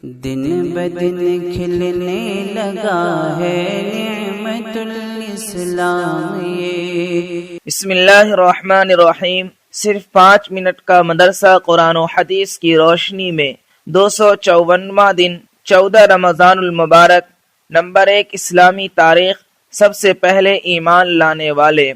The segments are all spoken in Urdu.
دن بدن کھلنے لگا ہے نعمت الاسلام یہ۔ بسم اللہ الرحمن الرحیم۔ صرف 5 منٹ کا مدرسہ قرآن و حدیث کی روشنی میں 254واں دن 14 رمضان المبارک۔ نمبر 1 اسلامی تاریخ۔ سب سے پہلے ایمان لانے والے۔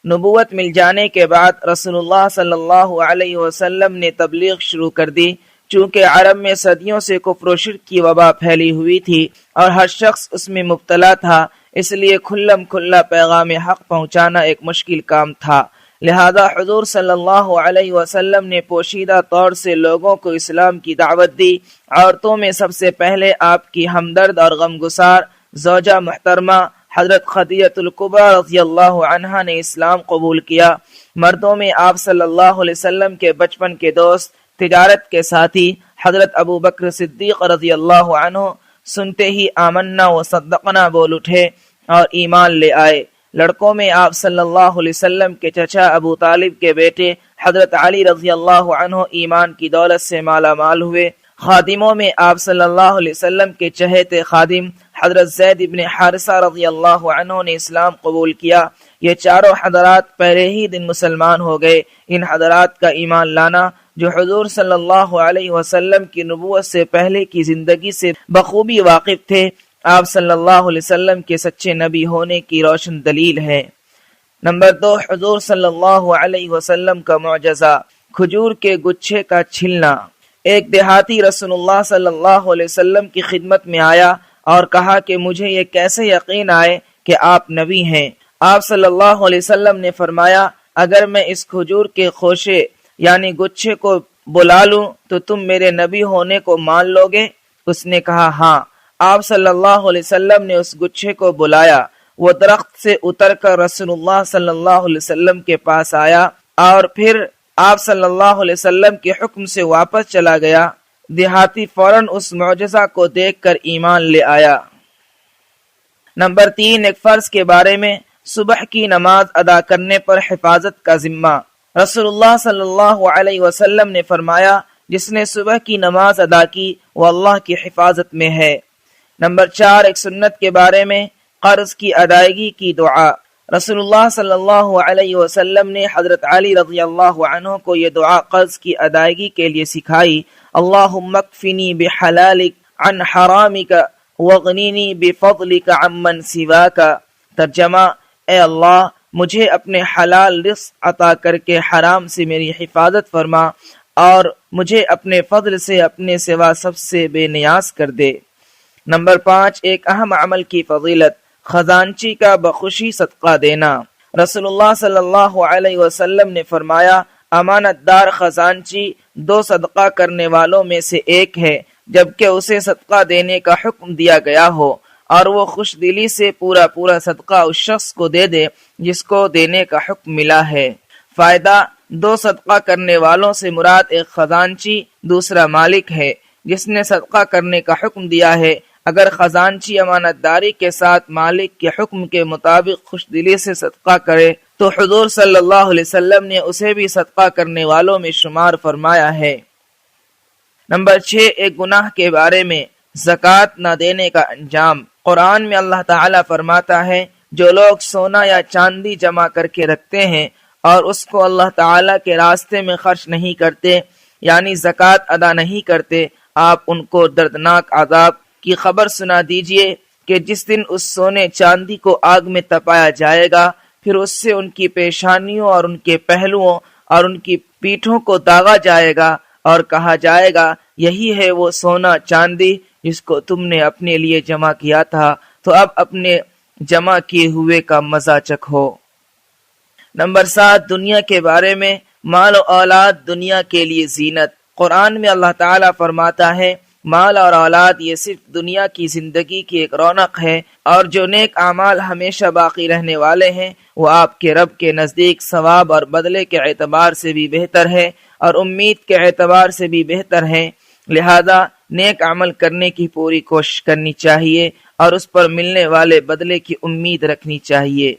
نبوت مل جانے کے بعد رسول اللہ صلی اللہ علیہ وسلم نے تبلیغ شروع کر دی، چونکہ عرب میں صدیوں سے کفر و شرک کی وبا پھیلی ہوئی تھی اور ہر شخص اس میں مبتلا تھا، اس لیے کھلم کھلا پیغام حق پہنچانا ایک مشکل کام تھا۔ لہذا حضور صلی اللہ علیہ وسلم نے پوشیدہ طور سے لوگوں کو اسلام کی دعوت دی۔ عورتوں میں سب سے پہلے آپ کی ہمدرد اور غمگسار زوجہ محترمہ حضرت خدیجہ الکبریٰ رضی اللہ عنہا نے اسلام قبول کیا۔ مردوں میں آپ صلی اللہ علیہ وسلم کے بچپن کے دوست، تجارت کے ساتھی حضرت ابو بکر صدیق رضی اللہ عنہ سنتے ہی آمنا و صدقنا بول اٹھے اور ایمان لے آئے۔ لڑکوں میں آپ صلی اللہ علیہ وسلم کے چچا ابو طالب کے بیٹے حضرت علی رضی اللہ عنہ ایمان کی دولت سے مالا مال ہوئے۔ خادموں میں آپ صلی اللہ علیہ وسلم کے چہیتے خادم حضرت زید بن حارثہ رضی اللہ عنہ نے اسلام قبول کیا۔ یہ چاروں حضرات پہلے ہی دن مسلمان ہو گئے۔ ان حضرات کا ایمان لانا، جو حضور صلی اللہ علیہ وسلم کی نبوت سے پہلے کی زندگی سے بخوبی واقف تھے، آپ صلی اللہ علیہ وسلم کے سچے نبی ہونے کی روشن دلیل ہے۔ نمبر 2 حضور صلی اللہ علیہ وسلم کا معجزہ، کھجور کے گچھے کا چھلنا۔ ایک دیہاتی رسول اللہ صلی اللہ علیہ وسلم کی خدمت میں آیا اور کہا کہ مجھے یہ کیسے یقین آئے کہ آپ نبی ہیں؟ آپ صلی اللہ علیہ وسلم نے فرمایا، اگر میں اس کھجور کے خوشے یعنی گچھے کو بلا لوں تو تم میرے نبی ہونے کو مان لو گے؟ اس نے کہا ہاں۔ آپ صلی اللہ علیہ وسلم نے اس گچھے کو بلایا۔ وہ درخت سے اتر کر رسول اللہ صلی اللہ علیہ وسلم کے پاس آیا اور پھر آپ صلی اللہ علیہ وسلم کے حکم سے واپس چلا گیا۔ دیہاتی فوراً اس معجزہ کو دیکھ کر ایمان لے آیا۔ نمبر 3 ایک فرض کے بارے میں، صبح کی نماز ادا کرنے پر حفاظت کا ذمہ۔ رسول اللہ صلی اللہ علیہ وسلم نے فرمایا، جس نے صبح کی نماز ادا کی وہ اللہ کی حفاظت میں ہے۔ نمبر 4 ایک سنت کے بارے میں، قرض کی ادائیگی کی دعا۔ رسول اللہ صلی اللہ علیہ وسلم نے حضرت علی رضی اللہ عنہ کو یہ دعا قرض کی ادائیگی کے لیے سکھائی۔ اللہم اکفنی بحلالک عن حرامک واغنینی بفضلک عمن سواک۔ ترجمہ، اے اللہ مجھے اپنے حلال رزق عطا کر کے حرام سے میری حفاظت فرما اور مجھے اپنے فضل سے اپنے سوا سب سے بے نیاز کر دے۔ نمبر 5 ایک اہم عمل کی فضیلت، خزانچی کا بخوشی صدقہ دینا۔ رسول اللہ صلی اللہ علیہ وسلم نے فرمایا، امانت دار خزانچی 2 صدقہ کرنے والوں میں سے ایک ہے، جبکہ اسے صدقہ دینے کا حکم دیا گیا ہو اور وہ خوش دلی سے پورا صدقہ اس شخص کو دے دے جس کو دینے کا حکم ملا ہے۔ فائدہ، 2 صدقہ کرنے والوں سے مراد ایک خزانچی، دوسرا مالک ہے جس نے صدقہ کرنے کا حکم دیا ہے۔ اگر خزانچی امانت داری کے ساتھ مالک کے حکم کے مطابق خوش دلی سے صدقہ کرے تو حضور صلی اللہ علیہ وسلم نے اسے بھی صدقہ کرنے والوں میں شمار فرمایا ہے۔ نمبر 6 ایک گناہ کے بارے میں، زکوٰۃ نہ دینے کا انجام۔ قرآن میں اللہ تعالیٰ فرماتا ہے، جو لوگ سونا یا چاندی جمع کر کے رکھتے ہیں اور اس کو اللہ تعالیٰ کے راستے میں خرچ نہیں کرتے یعنی زکوٰۃ ادا نہیں کرتے، آپ ان کو دردناک عذاب کی خبر سنا دیجئے کہ جس دن اس سونے چاندی کو آگ میں تپایا جائے گا، پھر اس سے ان کی پیشانیوں اور ان کے پہلوؤں اور ان کی پیٹھوں کو داغا جائے گا اور کہا جائے گا، یہی ہے وہ سونا چاندی جس کو تم نے اپنے لیے جمع کیا تھا، تو اب اپنے جمع کیے ہوئے کا مزہ چکھو۔ نمبر 7 دنیا کے بارے میں، مال و اولاد دنیا کے لیے زینت۔ قرآن میں اللہ تعالیٰ فرماتا ہے، مال اور اولاد یہ صرف دنیا کی زندگی کی ایک رونق ہے، اور جو نیک اعمال ہمیشہ باقی رہنے والے ہیں وہ آپ کے رب کے نزدیک ثواب اور بدلے کے اعتبار سے بھی بہتر ہے اور امید کے اعتبار سے بھی بہتر ہے۔ لہذا نیک عمل کرنے کی پوری کوشش کرنی چاہیے اور اس پر ملنے والے بدلے کی امید رکھنی چاہیے۔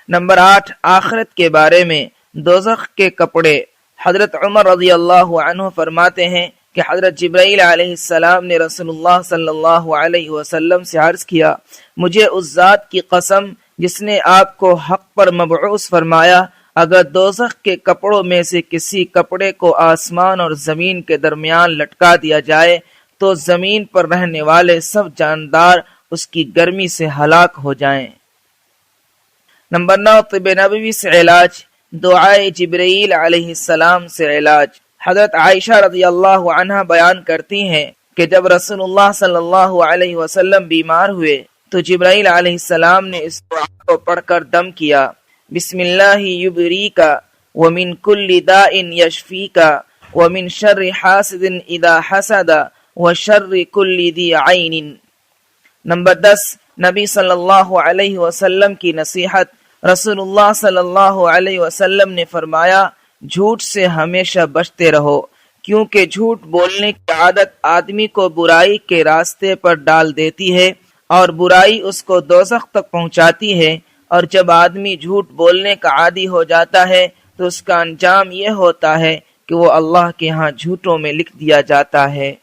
نمبر 8 آخرت کے بارے میں، دوزخ کے کپڑے۔ حضرت عمر رضی اللہ عنہ فرماتے ہیں کہ حضرت جبرائیل علیہ السلام نے رسول اللہ صلی اللہ علیہ وسلم سے عرض کیا، مجھے اس ذات کی قسم جس نے آپ کو حق پر مبعوث فرمایا، اگر دوزخ کے کپڑوں میں سے کسی کپڑے کو آسمان اور زمین کے درمیان لٹکا دیا جائے تو زمین پر رہنے والے سب جاندار اس کی گرمی سے ہلاک ہو جائیں۔ نمبر 9، طب نبوی سے علاج، دعائے جبرائیل علیہ السلام سے علاج۔ حضرت عائشہ رضی اللہ عنہا بیان کرتی ہیں کہ جب رسول اللہ صلی اللہ علیہ وسلم بیمار ہوئے تو جبرائیل علیہ السلام نے اس دعا کو پڑھ کر دم کیا، بسم اللہ یبریکا ومن کل داء یشفیکا ومن شر حاسد اذا حسد وشر کل ذی عین۔ نمبر 10، نبی صلی اللہ علیہ وسلم کی نصیحت۔ رسول اللہ صلی اللہ علیہ وسلم نے فرمایا، جھوٹ سے ہمیشہ بچتے رہو، کیونکہ جھوٹ بولنے کی عادت آدمی کو برائی کے راستے پر ڈال دیتی ہے اور برائی اس کو دوزخ تک پہنچاتی ہے، اور جب آدمی جھوٹ بولنے کا عادی ہو جاتا ہے تو اس کا انجام یہ ہوتا ہے کہ وہ اللہ کے ہاں جھوٹوں میں لکھ دیا جاتا ہے۔